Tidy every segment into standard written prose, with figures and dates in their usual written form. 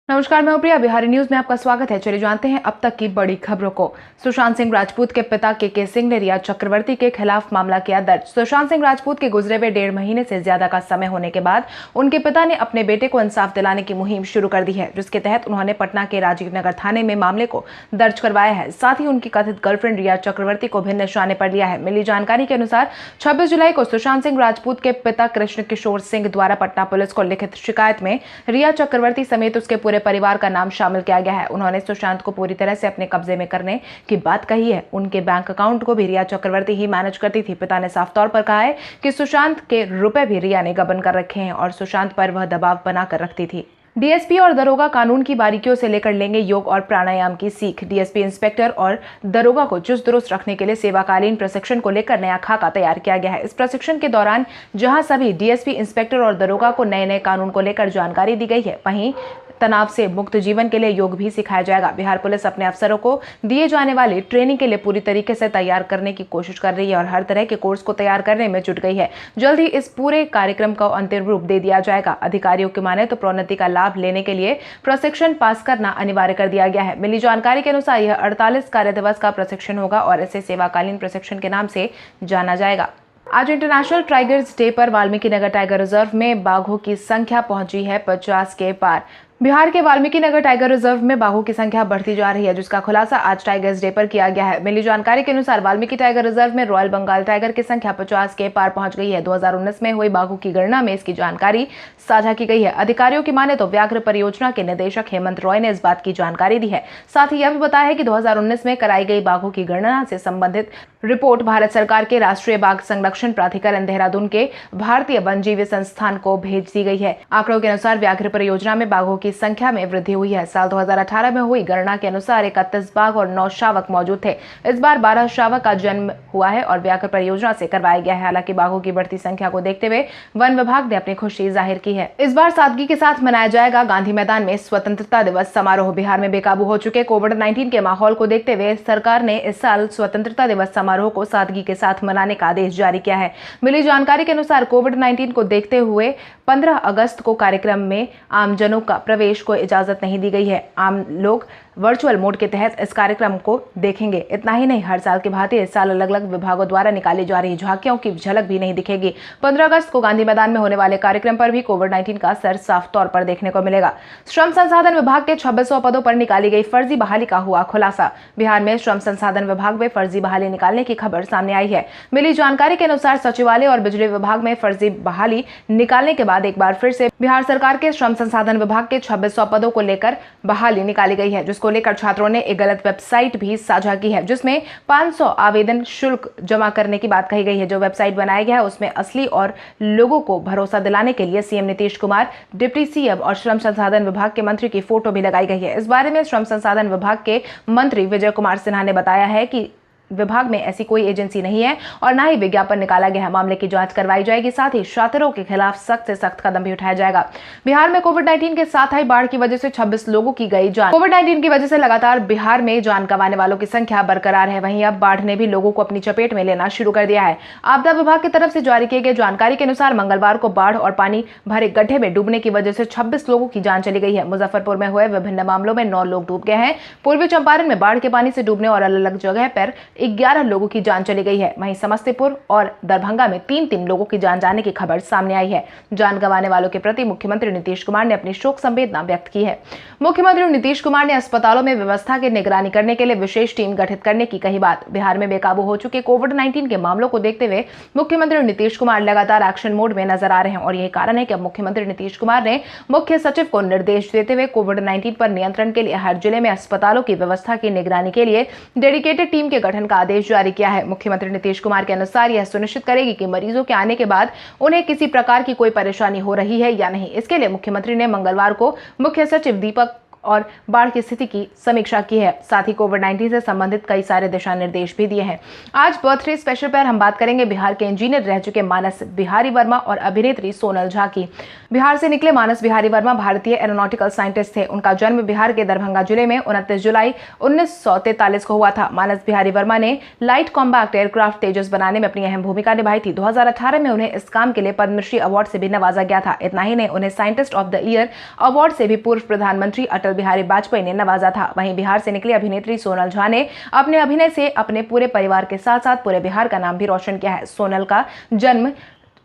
नमस्कार, मैं प्रिया। बिहारी न्यूज में आपका स्वागत है। चलिए जानते हैं अब तक की बड़ी खबरों को। सुशांत सिंह राजपूत के पिता के सिंह ने रिया चक्रवर्ती के खिलाफ मामला किया दर्ज। सुशांत सिंह राजपूत के गुजरे हुए 1.5 महीने से ज्यादा का समय होने के बाद उनके पिता ने अपने बेटे को इंसाफ दिलाने की मुहिम शुरू कर दी है, जिसके तहत उन्होंने पटना के राजीव नगर थाने में मामले को दर्ज करवाया है। साथ ही उनकी कथित गर्लफ्रेंड रिया चक्रवर्ती को भी निशाने पर लिया है। मिली जानकारी के अनुसार 26 जुलाई को सुशांत सिंह राजपूत के पिता कृष्ण किशोर सिंह द्वारा पटना पुलिस को लिखित शिकायत में रिया चक्रवर्ती समेत उसके पूरे परिवार का नाम शामिल किया गया है। उन्होंने सुशांत को पूरी तरह से अपने कब्जे में करने की बात कही है। उनके बैंक अकाउंट को भी रिया चक्रवर्ती ही मैनेज करती थी। पिता ने साफ तौर पर कहा है कि सुशांत के रुपए भी रिया ने गबन कर रखे हैं और सुशांत पर वह दबाव बनाकर रखती थी। डीएसपी और दरोगा कानून की बारीकियों से लेकर लेंगे योग और प्राणायाम की सीख। डीएसपी इंस्पेक्टर और दरोगा को चुस्त दुरुस्त रखने के लिए सेवाकालीन प्रशिक्षण को लेकर नया खाका तैयार किया गया है। इस प्रशिक्षण के दौरान जहां सभी डीएसपी इंस्पेक्टर और दरोगा को नए नए कानून को लेकर जानकारी दी गई है, वहीं तनाव से मुक्त जीवन के लिए योग भी सिखाया जाएगा। बिहार पुलिस अपने अफसरों को दिए जाने वाली ट्रेनिंग के लिए पूरी तरीके से तैयार करने की कोशिश कर रही है और हर तरह के कोर्स को तैयार करने में जुट गई है। जल्द ही इस पूरे कार्यक्रम को अंतिम रूप दे दिया जाएगा। अधिकारियों की माने तो प्रोन्नति का लाभ लेने के लिए प्रशिक्षण पास करना अनिवार्य कर दिया गया है। मिली जानकारी के अनुसार यह 48 कार्य दिवस का प्रशिक्षण होगा और इसे सेवाकालीन प्रशिक्षण के नाम से जाना जाएगा। आज इंटरनेशनल टाइगर्स डे पर वाल्मीकि नगर टाइगर रिजर्व में बाघों की संख्या पहुंची है 50 के पार। बिहार के वाल्मीकि नगर टाइगर रिजर्व में बाघों की संख्या बढ़ती जा रही है, जिसका खुलासा आज टाइगर्स डे पर किया गया है। मिली जानकारी के अनुसार वाल्मीकि टाइगर रिजर्व में रॉयल बंगाल टाइगर की संख्या 50 के पार पहुंच गई है। 2019 में हुई बाघों की गणना में इसकी जानकारी साझा की गई है। अधिकारियों की माने तो व्याघ्र परियोजना के निदेशक हेमंत रॉय ने इस बात की जानकारी दी है। साथ ही यह भी बताया है कि 2019 में कराई गई बाघों की गणना से संबंधित रिपोर्ट भारत सरकार के राष्ट्रीय बाघ संरक्षण प्राधिकरण देहरादून के भारतीय वन्यजीव संस्थान को भेज दी गई है। आंकड़ों के अनुसार व्याघ्र परियोजना में बाघों की संख्या में वृद्धि हुई है। साल 2018 में हुई गणना के अनुसार 31 बाघ और 9 शावक मौजूद थे। इस बार 12 शावक का जन्म हुआ है और व्याघ्र परियोजना से करवाया गया है। हालांकि बाघों की बढ़ती संख्या को देखते हुए वन विभाग ने अपनी खुशी जाहिर की है। इस बार सादगी के साथ मनाया जाएगा गांधी मैदान में स्वतंत्रता दिवस समारोह। बिहार में बेकाबू हो चुके कोविड-19 के माहौल को देखते हुए सरकार ने इस साल स्वतंत्रता दिवस समारोह को सादगी के साथ मनाने का आदेश जारी किया है। मिली जानकारी के अनुसार कोविड-19 को देखते हुए 15 अगस्त को कार्यक्रम में आमजनों का प्रवेश को इजाजत नहीं दी गई है। आम लोग वर्चुअल मोड के तहत इस कार्यक्रम को देखेंगे। इतना ही नहीं, हर साल की भांति इस साल अलग अलग विभागों द्वारा निकाली जा रही झांकियों की झलक भी नहीं दिखेगी। 15 अगस्त को गांधी मैदान में होने वाले कार्यक्रम पर भी कोविड-19 का असर साफ तौर पर देखने को मिलेगा। श्रम संसाधन विभाग के 2600 पदों पर निकाली गई फर्जी बहाली का हुआ खुलासा। बिहार में श्रम संसाधन विभाग में फर्जी बहाली निकालने की खबर सामने आई है। मिली जानकारी के अनुसार सचिवालय और बिजली विभाग में फर्जी बहाली निकालने के बाद एक बार फिर से बिहार सरकार के श्रम संसाधन विभाग के 2600 पदों को लेकर बहाली निकाली गई है, जिसको लेकर छात्रों ने एक गलत वेबसाइट भी साझा की है, जिसमें 500 आवेदन शुल्क जमा करने की बात कही गई है। जो वेबसाइट बनाया गया है उसमें असली और लोगों को भरोसा दिलाने के लिए CM Nitish Kumar, deputy CM और श्रम संसाधन विभाग के मंत्री की फोटो भी लगाई गई है। इस बारे में श्रम संसाधन विभाग के मंत्री विजय कुमार सिन्हा ने बताया है कि विभाग में ऐसी कोई एजेंसी नहीं है और न ही विज्ञापन निकाला गया है। मामले की जांच करवाई जाएगी। साथ ही शातिरों के खिलाफ सख्त से सख्त कदम भी उठाया जाएगा। बिहार में कोविड-19 के साथ आई बाढ़ की वजह से 26 लोगों की गई जान। कोविड-19 की वजह से लगातार बिहार में जान गंवाने वालों की संख्या बरकरार है। वहीं अब बाढ़ ने भी लोगों को अपनी चपेट में लेना शुरू कर दिया है। आपदा विभाग की तरफ से जारी किए गए जानकारी के अनुसार मंगलवार को बाढ़ और पानी भरे गड्ढे में डूबने की वजह से 26 लोगों की जान चली गई है। मुजफ्फरपुर में हुए विभिन्न मामलों में 9 लोग डूब गए हैं। पूर्वी चंपारण में बाढ़ के पानी से डूबने और अलग अलग जगह पर 11 लोगों की जान चली गई है। वहीं समस्तीपुर और दरभंगा में 3-3 लोगों की जान जाने की खबर सामने आई है। जान गंवाने वालों के प्रति मुख्यमंत्री नीतीश कुमार ने अपनी शोक संवेदना व्यक्त की है। मुख्यमंत्री नीतीश कुमार ने अस्पतालों में व्यवस्था की निगरानी करने के लिए विशेष टीम गठित करने की कही बात। बिहार में बेकाबू हो चुके कोविड-19 के मामलों को देखते हुए मुख्यमंत्री नीतीश कुमार लगातार एक्शन मोड में नजर आ रहे हैं और यही कारण है कि अब मुख्यमंत्री नीतीश कुमार ने मुख्य सचिव को निर्देश देते हुए कोविड-19 पर नियंत्रण के लिए हर जिले में अस्पतालों की व्यवस्था की निगरानी के लिए डेडिकेटेड टीम के गठन का आदेश जारी किया है। मुख्यमंत्री नीतीश कुमार के अनुसार यह सुनिश्चित करेगी कि मरीजों के आने के बाद उन्हें किसी प्रकार की कोई परेशानी हो रही है या नहीं। इसके लिए मुख्यमंत्री ने मंगलवार को मुख्य सचिव दीपक और बाढ़ की स्थिति की समीक्षा की है। साथ ही कोविड-19 से संबंधित कई सारे दिशा निर्देश भी दिए हैं। आज बर्थडे स्पेशल पर हम बात करेंगे बिहार के इंजीनियर रह चुके मानस बिहारी वर्मा और अभिनेत्री सोनल झा की। बिहार से निकले मानस बिहारी वर्मा भारतीय एरोनॉटिकल साइंटिस्ट थे। उनका जन्म बिहार के दरभंगा जिले में 29 जुलाई 1943 को हुआ था। मानस बिहारी वर्मा ने लाइट कॉम्पैक्ट एयरक्राफ्ट तेजस बनाने में अपनी अहम भूमिका निभाई थी। 2018 में उन्हें इस काम के लिए पद्मश्री अवार्ड से भी नवाजा गया था। इतना ही नहीं, उन्हें scientist of the year award से भी पूर्व प्रधानमंत्री अटल बिहारी वाजपेयी ने नवाजा था। वहीं बिहार से निकली अभिनेत्री सोनल झा ने अपने अभिनय से अपने पूरे परिवार के साथ साथ पूरे बिहार का नाम भी रोशन किया है। सोनल का जन्म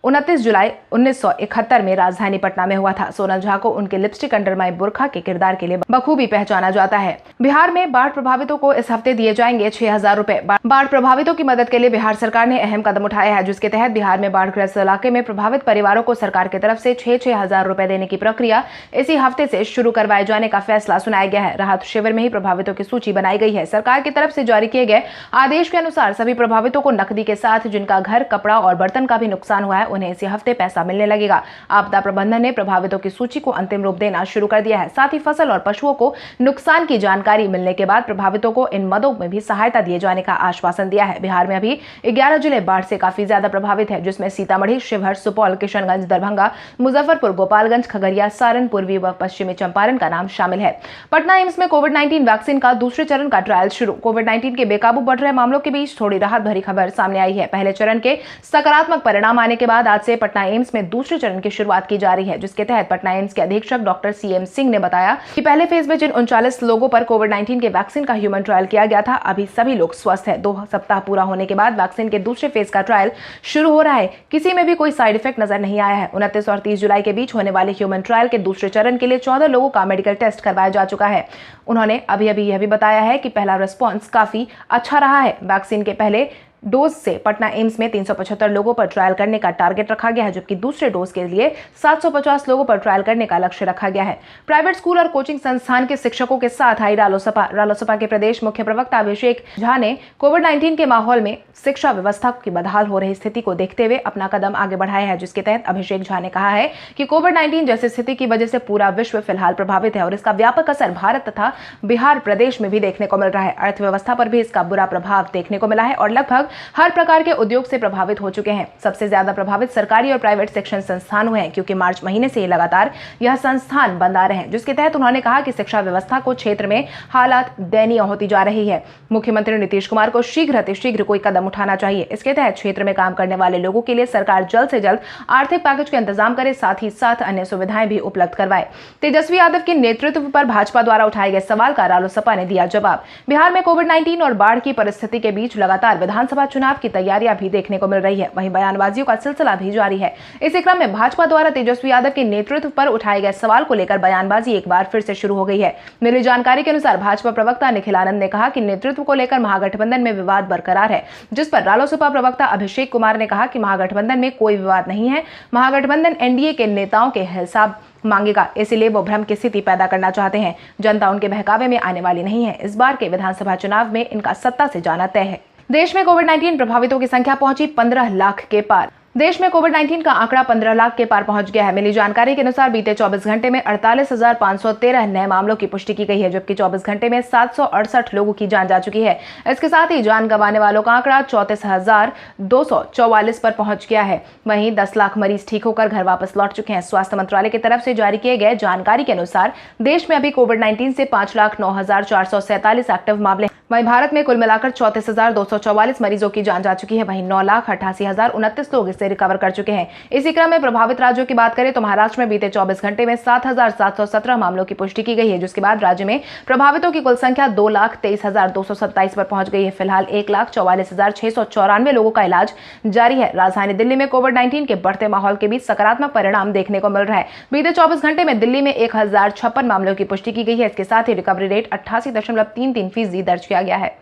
29 जुलाई 1971 में राजधानी पटना में हुआ था। सोनल झा को उनके लिपस्टिक अंडर माई बुर्खा के किरदार के लिए बखूबी पहचाना जाता है। बिहार में बाढ़ प्रभावितों को इस हफ्ते दिए जाएंगे 6,000 रुपए। बाढ़ प्रभावितों की मदद के लिए बिहार सरकार ने अहम कदम उठाया है, जिसके तहत बिहार में बाढ़ग्रस्त इलाके में प्रभावित परिवारों को सरकार की तरफ से 6,000 रुपए देने की प्रक्रिया इसी हफ्ते से शुरू करवाए जाने का फैसला सुनाया गया है। राहत शिविर में ही प्रभावितों की सूची बनाई गई है। सरकार की तरफ से जारी किए गए आदेश के अनुसार सभी प्रभावितों को नकदी के साथ जिनका घर, कपड़ा और बर्तन का भी नुकसान हुआ है, उन्हें इसी हफ्ते पैसा मिलने लगेगा। आपदा प्रबंधन ने प्रभावितों की सूची को अंतिम रूप देना शुरू कर दिया है। साथ ही फसल और पशुओं को नुकसान की जानकारी मिलने के बाद प्रभावितों को इन मदों में भी सहायता दिए जाने का आश्वासन दिया है। बिहार में अभी 11 जिले बाढ़ से काफी ज्यादा प्रभावित है, जिसमें सीतामढ़ी, शिवहर, सुपौल, किशनगंज, दरभंगा, मुजफ्फरपुर, गोपालगंज, खगड़िया, सारण, पूर्वी व पश्चिमी चंपारण का नाम शामिल है। पटना एम्स में कोविड-19 वैक्सीन का दूसरे चरण का ट्रायल शुरू। कोविड-19 के बेकाबू बढ़ रहे मामलों के बीच थोड़ी राहत भरी खबर सामने आई है। पहले चरण के सकारात्मक परिणाम आने के बाद आज से पटना एम्स में दूसरे चरण की शुरुआत की जा रही है, जिसके तहत पटना एम्स के अधीक्षक डॉक्टर CM सिंह ने बताया कि पहले फेज में जिन 39 लोगों पर कोविड-19 के वैक्सीन का ह्यूमन ट्रायल किया गया था, अभी सभी लोग स्वस्थ हैं। 2 सप्ताह पूरा होने के बाद वैक्सीन के दूसरे फेज का ट्रायल शुरू हो रहा है। किसी में भी कोई साइड इफेक्ट नजर नहीं आया है। 29 और 30 जुलाई के बीच होने वाले ह्यूमन ट्रायल के दूसरे चरण के लिए 14 लोगों का मेडिकल टेस्ट करवाया जा चुका है। उन्होंने अभी यह भी बताया है कि पहला रिस्पॉन्स काफी अच्छा रहा है। वैक्सीन के पहले डोज से पटना एम्स में 375 लोगों पर ट्रायल करने का टारगेट रखा गया है, जबकि दूसरे डोज के लिए 750 लोगों पर ट्रायल करने का लक्ष्य रखा गया है। प्राइवेट स्कूल और कोचिंग संस्थान के शिक्षकों के साथ आई रालोसपा के प्रदेश मुख्य प्रवक्ता अभिषेक झा ने कोविड-19 के माहौल में शिक्षा व्यवस्था की बदहाल हो रही स्थिति को देखते हुए अपना कदम आगे बढ़ाया है, जिसके तहत अभिषेक झा ने कहा है कि कोविड-19 जैसी स्थिति की वजह से पूरा विश्व फिलहाल प्रभावित है और इसका व्यापक असर भारत तथा बिहार प्रदेश में भी देखने को मिल रहा है। अर्थव्यवस्था पर भी इसका बुरा प्रभाव देखने को मिला है और लगभग हर प्रकार के उद्योग से प्रभावित हो चुके हैं। सबसे ज्यादा प्रभावित सरकारी और प्राइवेट शिक्षण संस्थान हुए हैं, क्योंकि मार्च महीने से लगातार यह संस्थान बंद आ रहे हैं, जिसके तहत उन्होंने कहा कि शिक्षा व्यवस्था को क्षेत्र में हालात दयनीय होती जा रही है। मुख्यमंत्री नीतीश कुमार को शीघ्र कोई कदम उठाना चाहिए। इसके तहत क्षेत्र में काम करने वाले लोगों के लिए सरकार जल्द से जल्द आर्थिक पैकेज का इंतजाम करे, साथ ही साथ अन्य सुविधाएं भी उपलब्ध करवाए। तेजस्वी यादव के नेतृत्व पर भाजपा द्वारा उठाए गए सवाल का रालोसपा ने दिया जवाब। बिहार में कोविड-19 और बाढ़ की परिस्थिति के बीच लगातार विधानसभा चुनाव की तैयारियां भी देखने को मिल रही है। वहीं बयानबाजियों का सिलसिला भी जारी है। इसी क्रम में भाजपा द्वारा तेजस्वी यादव के नेतृत्व पर उठाए गए सवाल को लेकर बयानबाजी एक बार फिर से शुरू हो गई है। मिली जानकारी के अनुसार भाजपा प्रवक्ता निखिल आनंद ने कहा कि नेतृत्व को लेकर महागठबंधन में विवाद बरकरार है, जिस पर रालोसपा प्रवक्ता अभिषेक कुमार ने कहा कि महागठबंधन में कोई विवाद नहीं है। महागठबंधन एनडीए के नेताओं के हिसाब मांगेगा, इसलिए वो भ्रम की स्थिति पैदा करना चाहते हैं। जनता उनके बहकावे में आने वाली नहीं है। इस बार के विधानसभा चुनाव में इनका सत्ता से जाना तय है। देश में कोविड-19 प्रभावितों की संख्या पहुंची 15 लाख के पार। देश में कोविड-19 का आंकड़ा 15 लाख के पार पहुंच गया है। मिली जानकारी के अनुसार बीते 24 घंटे में 48,513 नए मामलों की पुष्टि की गई है, जबकि 24 घंटे में 768 लोगों की जान जा चुकी है। इसके साथ ही जान गंवाने वालों का आंकड़ा 34,244 पर पहुंच गया है। वहीं 10 लाख मरीज ठीक होकर घर वापस लौट चुके हैं। स्वास्थ्य मंत्रालय की तरफ से जारी किए गए जानकारी के अनुसार देश में अभी कोविड-19 से 5,09,447 एक्टिव मामले। वहीं भारत में कुल मिलाकर 34,244 मरीजों की जान जा चुकी है। वहीं 9,88,029 लोग इससे रिकवर कर चुके हैं। इसी क्रम में प्रभावित राज्यों की बात करें तो महाराष्ट्र में बीते 24 घंटे में 7,717 मामलों की पुष्टि की गई है, जिसके बाद राज्य में प्रभावितों की कुल संख्या 2,23,227 पर पहुंच गई है। फिलहाल 1,44,694 लोगों का इलाज जारी है। राजधानी दिल्ली में कोविड-19 के बढ़ते माहौल के बीच सकारात्मक परिणाम देखने को मिल रहा है। बीते 24 घंटे में दिल्ली में 1,056 मामलों की पुष्टि की गई है। इसके साथ ही रिकवरी रेट 88.33% दर्ज किया गया है।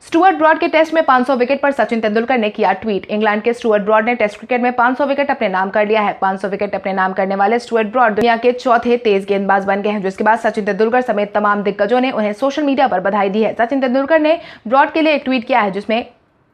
स्टुअर्ट ब्रॉड के टेस्ट में 500 विकेट पर सचिन तेंदुलकर ने किया ट्वीट। इंग्लैंड के स्टुअर्ट ब्रॉड ने टेस्ट क्रिकेट में 500 विकेट अपने नाम कर लिया है। 500 विकेट अपने नाम करने वाले स्टुअर्ट ब्रॉड दुनिया के चौथे तेज गेंदबाज बन गए हैं, जिसके बाद सचिन तेंदुलकर समेत तमाम दिग्गजों ने उन्हें सोशल मीडिया पर बधाई दी है। सचिन तेंदुलकर ने ब्रॉड के लिए एक ट्वीट किया है, जिसमें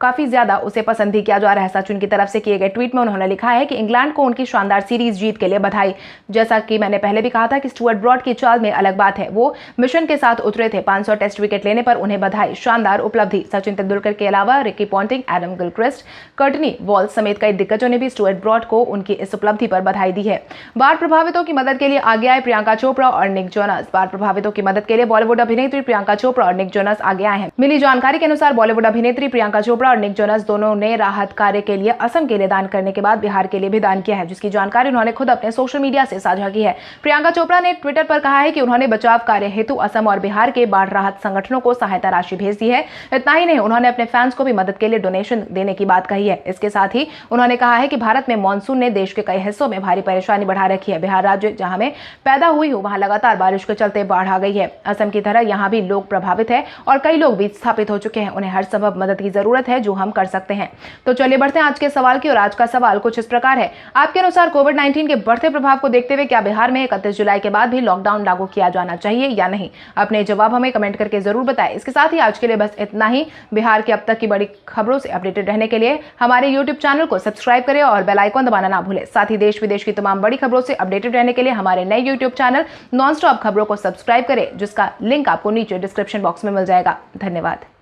काफी ज्यादा उसे पसंद भी किया जा रहा है। सचिन की तरफ से किए गए ट्वीट में उन्होंने लिखा है कि इंग्लैंड को उनकी शानदार सीरीज जीत के लिए बधाई। जैसा कि मैंने पहले भी कहा था कि स्टुअर्ट ब्रॉड की चाल में अलग बात है, वो मिशन के साथ उतरे थे। 500 टेस्ट विकेट लेने पर उन्हें बधाई, शानदार उपलब्धि। सचिन तेंदुलकर के अलावा Ricky Ponting, Adam Gilchrist, Courtney walls समेत कई दिग्गजों ने भी स्टुअर्ट ब्रॉड को उनकी इस उपलब्धि पर बधाई दी है। बाढ़ प्रभावितों की मदद के लिए आगे आए प्रियंका चोपड़ा और निक जोनास। बाढ़ प्रभावितों की मदद के लिए बॉलीवुड अभिनेत्री प्रियंका चोपड़ा और निक जोनास आगे आए हैं। मिली जानकारी के अनुसार बॉलीवुड अभिनेत्री प्रियंका चोपड़ा और निक जोनास दोनों ने राहत कार्य के लिए असम के लिए दान करने के बाद बिहार के लिए भी दान किया है, जिसकी जानकारी उन्होंने खुद अपने सोशल मीडिया से साझा की है। प्रियंका चोपड़ा ने ट्विटर पर कहा है कि उन्होंने बचाव कार्य हेतु असम और बिहार के बाढ़ राहत संगठनों को सहायता राशि भेज दी है। इतना ही नहीं, उन्होंने अपने फैंस को भी मदद के लिए डोनेशन देने की बात कही है। इसके साथ ही उन्होंने कहा है कि भारत में मानसून ने देश के कई हिस्सों में भारी परेशानी बढ़ा रखी है। बिहार राज्य जहां में पैदा हुई हूं, वहां लगातार बारिश के चलते बाढ़ आ गई है। असम की तरह यहां भी लोग प्रभावित है और कई लोग भी स्थापित हो चुके हैं। उन्हें हर संभव मदद की जरूरत है जो हम कर सकते हैं। तो चलिए बढ़ते हैं आज के सवाल की, और आज का सवाल कुछ इस प्रकार है। आपके अनुसार कोविड-19 के बढ़ते प्रभाव को देखते हुए क्या बिहार में 31 जुलाई के बाद भी लॉकडाउन लागू किया जाना चाहिए या नहीं? अपने जवाब हमें कमेंट करके जरूर बताएं। इसके साथ ही आज के लिए बस इतना ही। बिहार की अब तक की बड़ी खबरों से अपडेटेड रहने के लिए हमारे YouTube चैनल को सब्सक्राइब करें और बेल आइकन दबाना ना भूलें। साथ ही देश विदेश की तमाम बड़ी खबरों से अपडेटेड रहने के लिए हमारे नए YouTube चैनल नॉन स्टॉप खबरों को सब्सक्राइब करें, जिसका लिंक आपको नीचे डिस्क्रिप्शन बॉक्स में मिल जाएगा। धन्यवाद।